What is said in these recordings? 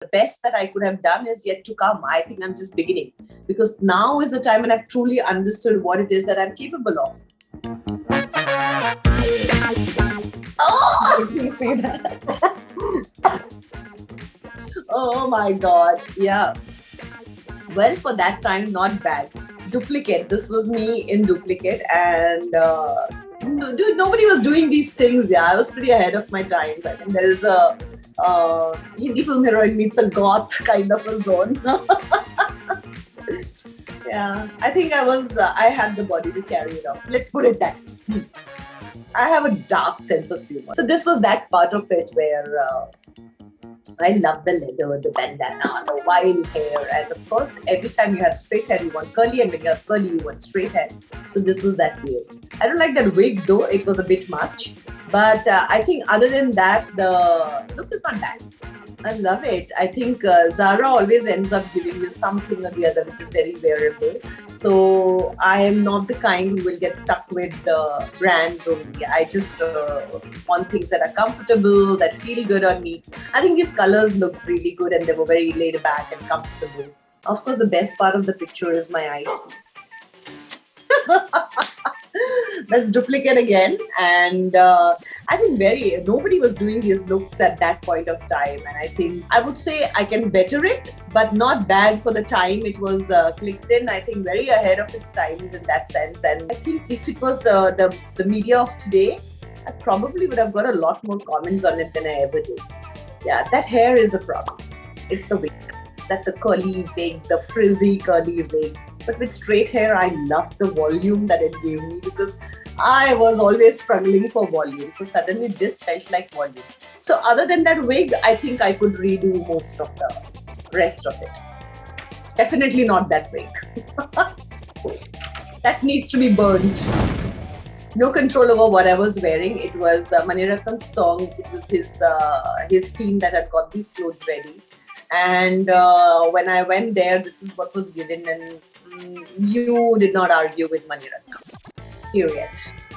The best that I could have done is yet to come. I think I'm just beginning, because now is the time when I've truly understood what it is that I'm capable of. Oh! Oh my God. Yeah. Well, for that time, not bad. Duplicate. This was me in duplicate, and dude, nobody was doing these things. Yeah, I was pretty ahead of my times. I think there is a Hindi film heroine meets a goth kind of a zone. Yeah, I think I was. I had the body to carry it off. Let's put it that. I have a dark sense of humor. So this was that part of it where I love the leather, the bandana, the wild hair, and of course, every time you have straight hair, you want curly, and when you have curly, you want straight hair. So this was that way. I don't like that wig though; it was a bit much. But I think other than that, the look is not bad. I love it. I think Zara always ends up giving you something or the other which is very wearable. So I am not the kind who will get stuck with brands only. I just want things that are comfortable, that feel good on me. I think these colors looked really good and they were very laid back and comfortable. Of course, the best part of the picture is my eyes. Let's duplicate again. And I think nobody was doing these looks at that point of time. And I think I would say I can better it, but not bad for the time it was clicked in. I think very ahead of its times in that sense. And I think if it was the media of today, I probably would have got a lot more comments on it than I ever did. Yeah, that hair is a problem. It's the wig. That the curly wig, the frizzy curly wig. But with straight hair, I loved the volume that it gave me, because I was always struggling for volume. So suddenly this felt like volume. So other than that wig, I think I could redo most of the rest of it. Definitely not that wig. That needs to be burnt. No control over what I was wearing. It was Mani Ratnam's song. It was his team that had got these clothes ready. And when I went there, this is what was given, and you did not argue with Mani Ratnam. Period.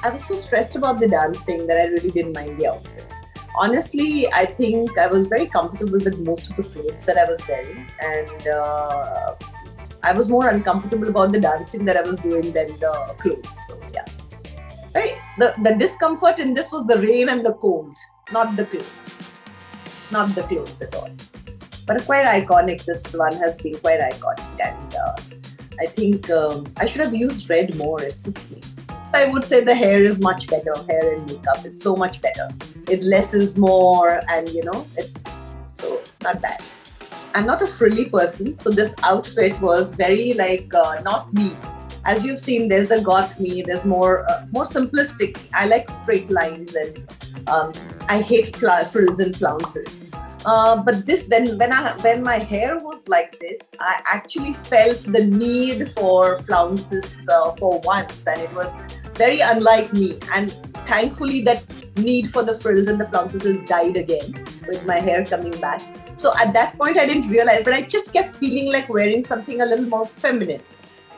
I was so stressed about the dancing that I really didn't mind the outfit. Honestly, I think I was very comfortable with most of the clothes that I was wearing, and I was more uncomfortable about the dancing that I was doing than the clothes. So yeah, right. The discomfort in this was the rain and the cold, not the clothes, not the clothes at all. But quite iconic. This one has been quite iconic, and I think I should have used red more. It suits me. I would say the hair is much better. Hair and makeup is so much better. It less is more, and it's so not bad. I'm not a frilly person, so this outfit was very not me. As you've seen, there's the goth me. There's more simplistic. I like straight lines, and I hate frills and flounces. But this, when my hair was like this, I actually felt the need for flounces for once, and it was very unlike me. And thankfully, that need for the frills and the flounces has died again with my hair coming back. So at that point, I didn't realize, but I just kept feeling like wearing something a little more feminine.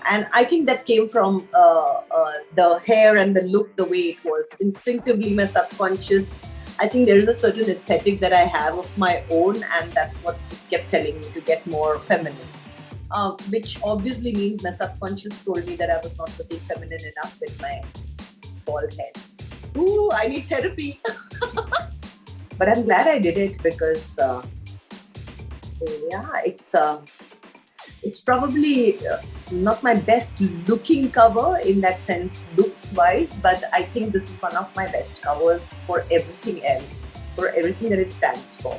And I think that came from the hair and the look, the way it was. Instinctively, my subconscious, I think there is a certain aesthetic that I have of my own, and that's what it kept telling me to get more feminine. Which obviously means my subconscious told me that I was not looking feminine enough with my bald head. Ooh, I need therapy. But I'm glad I did it, because yeah, it's probably not my best looking cover in that sense, looks wise, but I think this is one of my best covers for everything else, for everything that it stands for.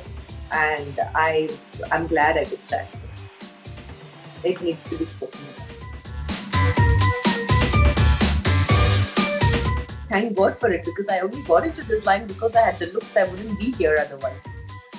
And I'm glad I did stand for it. It needs to be spoken about. Thank God for it, because I only got into this line because I had the looks. I wouldn't be here otherwise.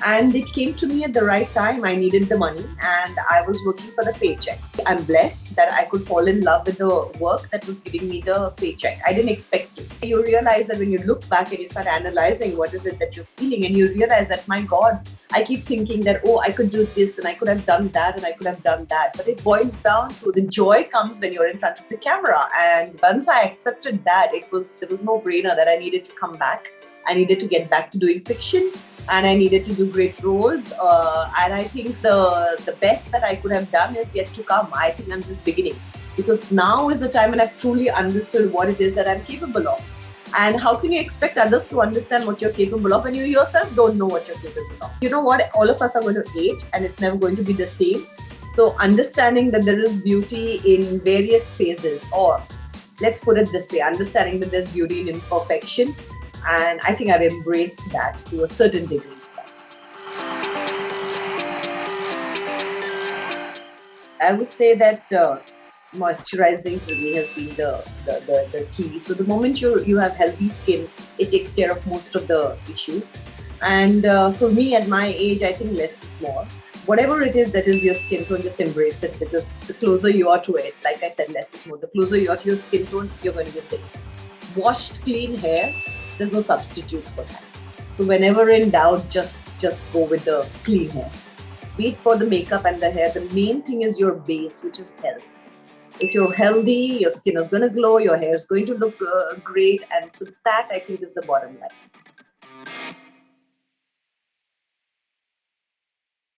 And it came to me at the right time. I needed the money, and I was working for the paycheck. I'm blessed that I could fall in love with the work that was giving me the paycheck. I didn't expect to. You realize that when you look back and you start analyzing what is it that you're feeling, and you realize that, my God, I keep thinking that, oh, I could do this and I could have done that and I could have done that. But it boils down to the joy comes when you're in front of the camera. And once I accepted that, there was no brainer that I needed to come back. I needed to get back to doing fiction. and I needed to do great roles. And I think the best that I could have done is yet to come. I think I'm just beginning, because now is the time when I've truly understood what it is that I'm capable of. And how can you expect others to understand what you're capable of when you yourself don't know what you're capable of? You know what? All of us are going to age, and it's never going to be the same. So understanding that there is beauty in various phases, or let's put it this way, understanding that there's beauty in imperfection. And I think I've embraced that to a certain degree. I would say that moisturizing for me has been the key. So the moment you have healthy skin, it takes care of most of the issues. And for me, at my age, I think less is more. Whatever it is that is your skin tone, just embrace it, because the closer you are to it, like I said, less is more. The closer you are to your skin tone, you're going to be safe. Washed, clean hair, there's no substitute for that. So whenever in doubt, just go with the clean hair. Be it for the makeup and the hair, the main thing is your base, which is health. If you're healthy, your skin is going to glow, your hair is going to look great, and so that I think is the bottom line.